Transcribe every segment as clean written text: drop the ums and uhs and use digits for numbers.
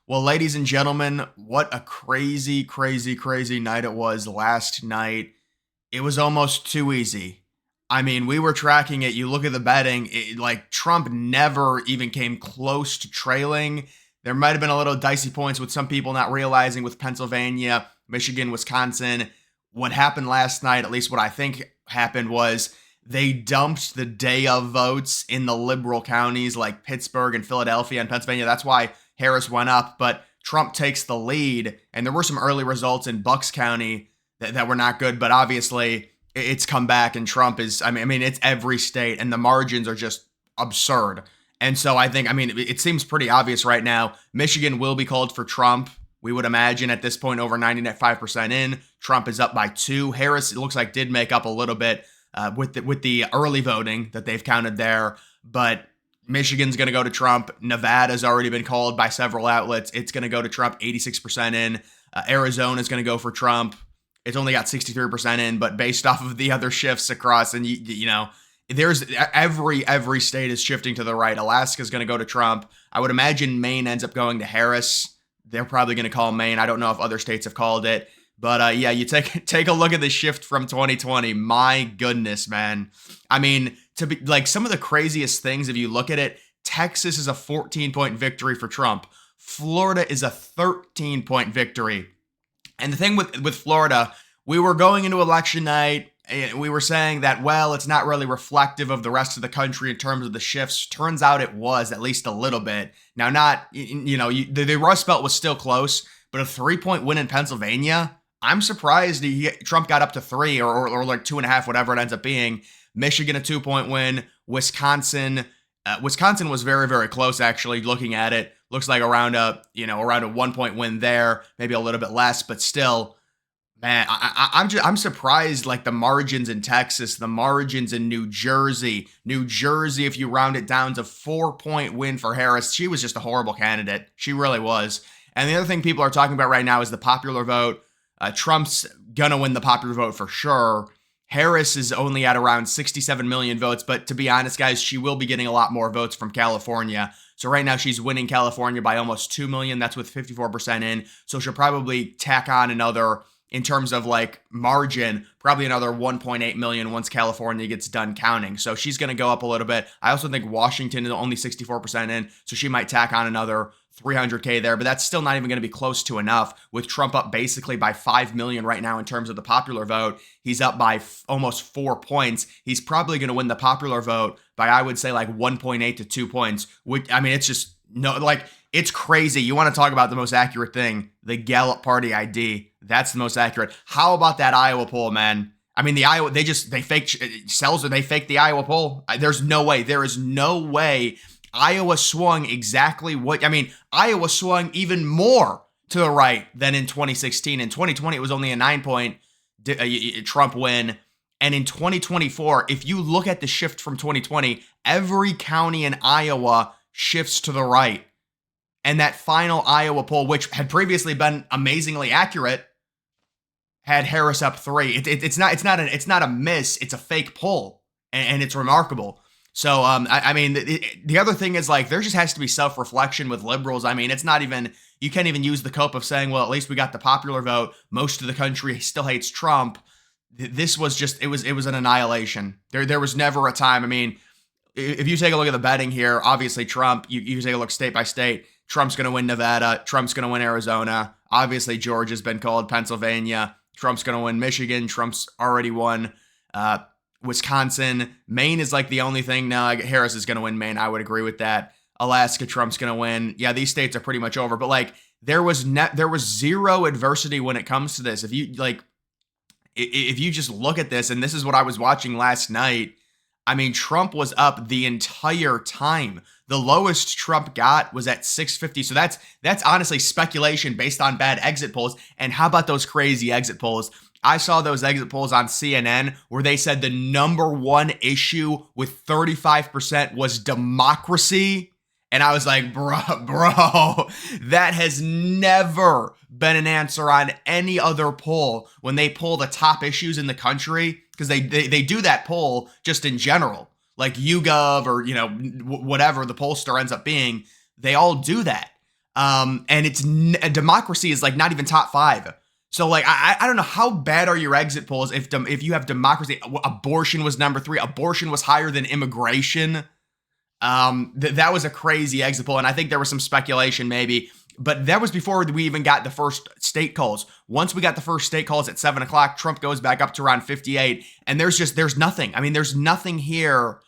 Well, ladies and gentlemen, what a crazy, crazy, crazy night it was last night. It was almost too easy. I mean, we were tracking it. You look at the betting, like Trump never even came close to trailing. There might have been a little dicey points with some people not realizing with Pennsylvania, Michigan, Wisconsin. What happened last night, at least what I think happened, was they dumped the day of votes in the liberal counties like Pittsburgh and Philadelphia and Pennsylvania. That's why Harris went up, but Trump takes the lead. And there were some early results in Bucks County that were not good, but obviously it's come back and Trump is, I mean, it's every state and the margins are just absurd. And so I think, I mean, it seems pretty obvious right now. Michigan will be called for Trump. We would imagine at this point over 95% in. Trump is up by 2. Harris, it looks like, did make up a little bit with the early voting that they've counted there, but Michigan's going to go to Trump. Nevada's already been called by several outlets. It's going to go to Trump, 86% in. Arizona's going to go for Trump. It's only got 63% in, but based off of the other shifts across, and you know, there's every state is shifting to the right. Alaska's going to go to Trump. I would imagine Maine ends up going to Harris. They're probably going to call Maine. I don't know if other states have called it. But yeah, you take a look at the shift from 2020. My goodness, man. I mean, to be like some of the craziest things, if you look at it, Texas is a 14-point victory for Trump. Florida is a 13-point victory. And the thing with Florida, we were going into election night, and we were saying that, well, it's not really reflective of the rest of the country in terms of the shifts. Turns out it was, at least a little bit. Now, not, you know, the Rust Belt was still close, but a 3-point win in Pennsylvania, I'm surprised Trump got up to 3 or like 2.5, whatever it ends up being. Michigan, a 2-point win. Wisconsin was very, very close, actually, looking at it. Looks like around a 1-point win there, maybe a little bit less, but still, man, I'm surprised, like the margins in Texas, the margins in New Jersey. New Jersey, if you round it down to 4-point win for Harris, she was just a horrible candidate. She really was. And the other thing people are talking about right now is the popular vote. Trump's gonna win the popular vote for sure. Harris is only at around 67 million votes, but to be honest, guys, she will be getting a lot more votes from California. So right now she's winning California by almost 2 million. That's with 54% in. So she'll probably tack on another, in terms of like margin, probably another 1.8 million once California gets done counting. So she's going to go up a little bit. I also think Washington is only 64% in, so she might tack on another 300K there, but that's still not even going to be close to enough, with Trump up basically by 5 million right now in terms of the popular vote. He's up by almost 4 points. He's probably going to win the popular vote by, I would say, like 1.8 to 2 points, which, I mean, it's just no, like, it's crazy. You want to talk about the most accurate thing, the Gallup Party ID. That's the most accurate. How about that Iowa poll, man? I mean, the Iowa, they faked Selzer, they faked the Iowa poll. There's no way. There is no way Iowa swung exactly what, I mean, Iowa swung even more to the right than in 2016. In 2020, it was only a 9-point Trump win. And in 2024, if you look at the shift from 2020, every county in Iowa shifts to the right. And that final Iowa poll, which had previously been amazingly accurate, had Harris up 3. It's not a miss. It's a fake poll, and it's remarkable. So, I mean, the other thing is, like, there just has to be self-reflection with liberals. I mean, it's not even, you can't even use the cope of saying, well, at least we got the popular vote. Most of the country still hates Trump. This was just, it was an annihilation. There was never a time. I mean, if you take a look at the betting here, obviously Trump, you take a look state by state, Trump's going to win Nevada. Trump's going to win Arizona. Obviously, Georgia's been called. Pennsylvania. Trump's going to win Michigan. Trump's already won Wisconsin. Maine is like the only thing. No, Harris is going to win Maine. I would agree with that. Alaska, Trump's going to win. Yeah, these states are pretty much over. But like, there was zero adversity when it comes to this. If you just look at this, and this is what I was watching last night, I mean, Trump was up the entire time. The lowest Trump got was at 650. So that's honestly speculation based on bad exit polls. And how about those crazy exit polls? I saw those exit polls on CNN where they said the number one issue with 35% was democracy. And I was like, bro, that has never been an answer on any other poll when they pull the top issues in the country, because they do that poll just in general, like YouGov or, whatever the pollster ends up being. They all do that. And democracy is like not even top 5. So like I don't know, how bad are your exit polls if you have democracy? Abortion was number 3. Abortion was higher than immigration. That was a crazy exit poll, and I think there was some speculation maybe, but that was before we even got the first state calls. Once we got the first state calls at 7 o'clock, Trump goes back up to around 58, and there's nothing. I mean, there's nothing here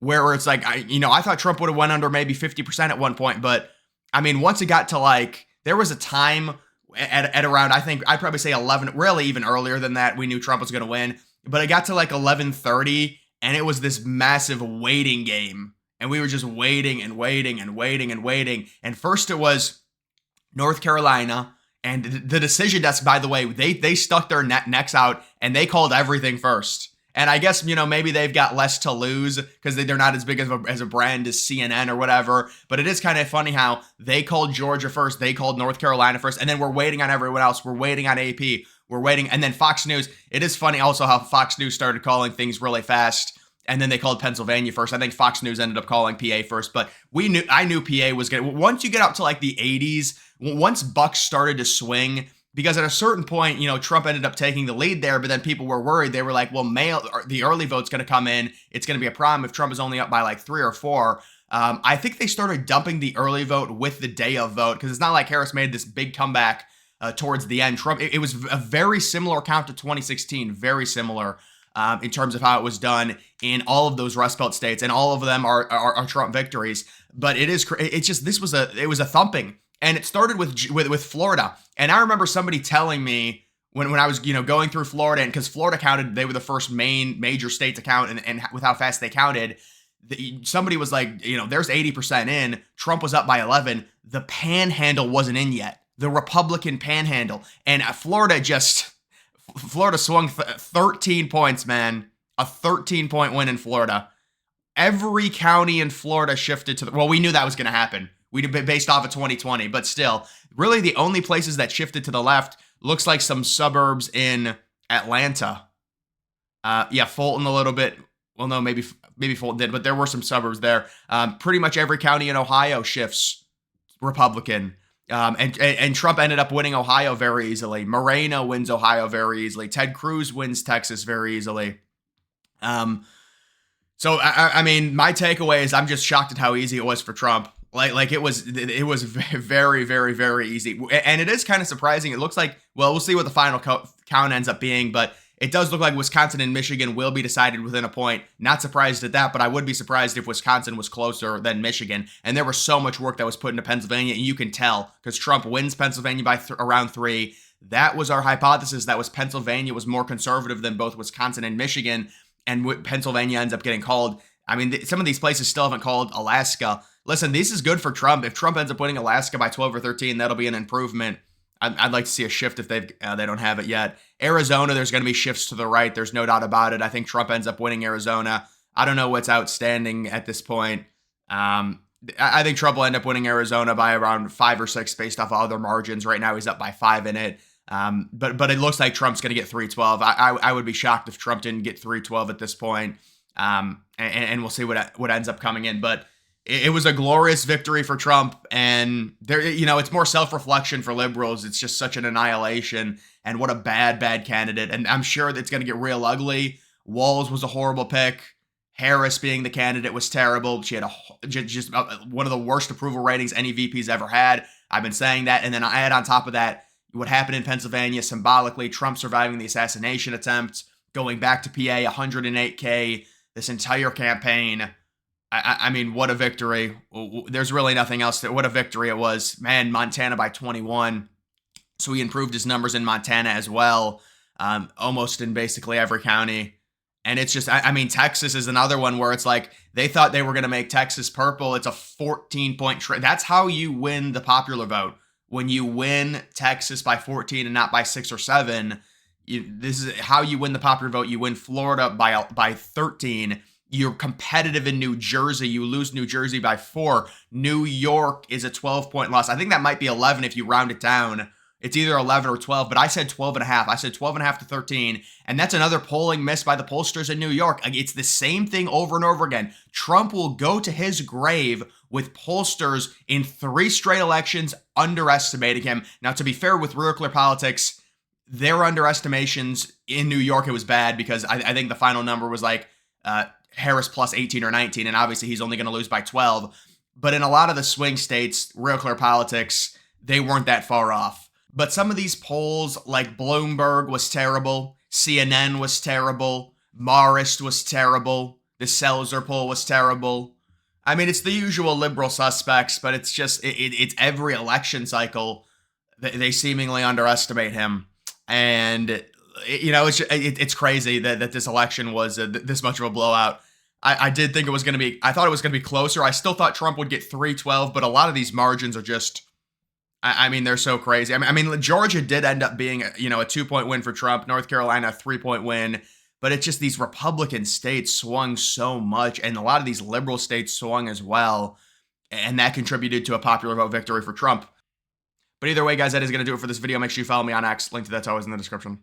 where it's like, I thought Trump would have went under maybe 50% at one point, but I mean, once it got to like, there was a time at around, I think I'd probably say 11, really even earlier than that, we knew Trump was going to win, but it got to like 11:30, and it was this massive waiting game. And we were just waiting and waiting and waiting and waiting. And first it was North Carolina. And the decision desk, by the way, they stuck their necks out and they called everything first. And I guess, maybe they've got less to lose because they're not as big as a brand as CNN or whatever. But it is kind of funny how they called Georgia first. They called North Carolina first. And then we're waiting on everyone else. We're waiting on AP. We're waiting. And then Fox News. It is funny also how Fox News started calling things really fast. And then they called Pennsylvania first. I think Fox News ended up calling PA first, but I knew PA was going to, once you get up to like the 80s, once Bucks started to swing, because at a certain point, Trump ended up taking the lead there, but then people were worried. They were like, well, the early vote's going to come in. It's going to be a problem if Trump is only up by like 3 or 4. I think they started dumping the early vote with the day of vote, because it's not like Harris made this big comeback towards the end. Trump, it was a very similar count to 2016, very similar. In terms of how it was done in all of those Rust Belt states, and all of them are Trump victories. But it's just, it was a thumping, and it started with Florida. And I remember somebody telling me when I was going through Florida, and because Florida counted, they were the first major state to count, and with how fast they counted, somebody was like, there's 80% in. Trump was up by 11. The Panhandle wasn't in yet. The Republican Panhandle, and Florida swung 13 points, man. A 13-point win in Florida. Every county in Florida shifted to we knew that was going to happen. We based off of 2020, but still, really the only places that shifted to the left looks like some suburbs in Atlanta. Fulton a little bit. Well, no, maybe Fulton did, but there were some suburbs there. Pretty much every county in Ohio shifts Republican. And Trump ended up winning Ohio very easily. Moreno wins Ohio very easily. Ted Cruz wins Texas very easily. So I mean, my takeaway is I'm just shocked at how easy it was for Trump. Like it was very, very, very easy. And it is kind of surprising. It looks like, well, we'll see what the final count ends up being, but it does look like Wisconsin and Michigan will be decided within a point. Not surprised at that, but I would be surprised if Wisconsin was closer than Michigan. And there was so much work that was put into Pennsylvania, and you can tell because Trump wins Pennsylvania by around 3. That was our hypothesis. That was Pennsylvania was more conservative than both Wisconsin and Michigan, and Pennsylvania ends up getting called. I mean, some of these places still haven't called Alaska. Listen, this is good for Trump. If Trump ends up winning Alaska by 12 or 13, that'll be an improvement. I'd like to see a shift if they don't have it yet. Arizona, there's going to be shifts to the right. There's no doubt about it. I think Trump ends up winning Arizona. I don't know what's outstanding at this point. I think Trump will end up winning Arizona by around 5 or 6 based off of other margins. Right now, he's up by 5 in it. But it looks like Trump's going to get 312. I would be shocked if Trump didn't get 312 at this point. And we'll see what ends up coming in. But it was a glorious victory for Trump, and there, it's more self-reflection for liberals. It's just such an annihilation, and what a bad candidate. And I'm sure that it's going to get real ugly. Walz was a horrible pick. Harris being the candidate was terrible. She had just one of the worst approval ratings any VP's ever had. I've been saying that. And then I add on top of that, what happened in Pennsylvania symbolically, Trump surviving the assassination attempt, going back to PA, 108K, this entire campaign. I mean, what a victory. There's really nothing else. What a victory it was. Man, Montana by 21. So he improved his numbers in Montana as well, almost in basically every county. And it's just, I mean, Texas is another one where it's like they thought they were going to make Texas purple. It's a 14-point That's how you win the popular vote. When you win Texas by 14 and not by 6 or 7, this is how you win the popular vote. You win Florida by 13. You're competitive in New Jersey. You lose New Jersey by 4. New York is a 12-point loss. I think that might be 11 if you round it down. It's either 11 or 12, but I said 12 and a half. I said 12 and a half to 13, and that's another polling miss by the pollsters in New York. It's the same thing over and over again. Trump will go to his grave with pollsters in 3 straight elections underestimating him. Now, to be fair with Real Clear Politics, their underestimations in New York, it was bad because I think the final number was like Harris plus 18 or 19, and obviously he's only going to lose by 12. But in a lot of the swing states, Real Clear Politics, they weren't that far off. But some of these polls, like Bloomberg was terrible, CNN was terrible, Marist was terrible, the Seltzer poll was terrible. I mean, it's the usual liberal suspects, but it's just, it's every election cycle, they seemingly underestimate him. And, it's crazy that this election was this much of a blowout. I did think it was going to be, I thought it was going to be closer. I still thought Trump would get 312, but a lot of these margins are just, they're so crazy. I mean, Georgia did end up being, a 2-point win for Trump. North Carolina, a 3-point win. But it's just these Republican states swung so much, and a lot of these liberal states swung as well. And that contributed to a popular vote victory for Trump. But either way, guys, that is going to do it for this video. Make sure you follow me on X. Link to that's always in the description.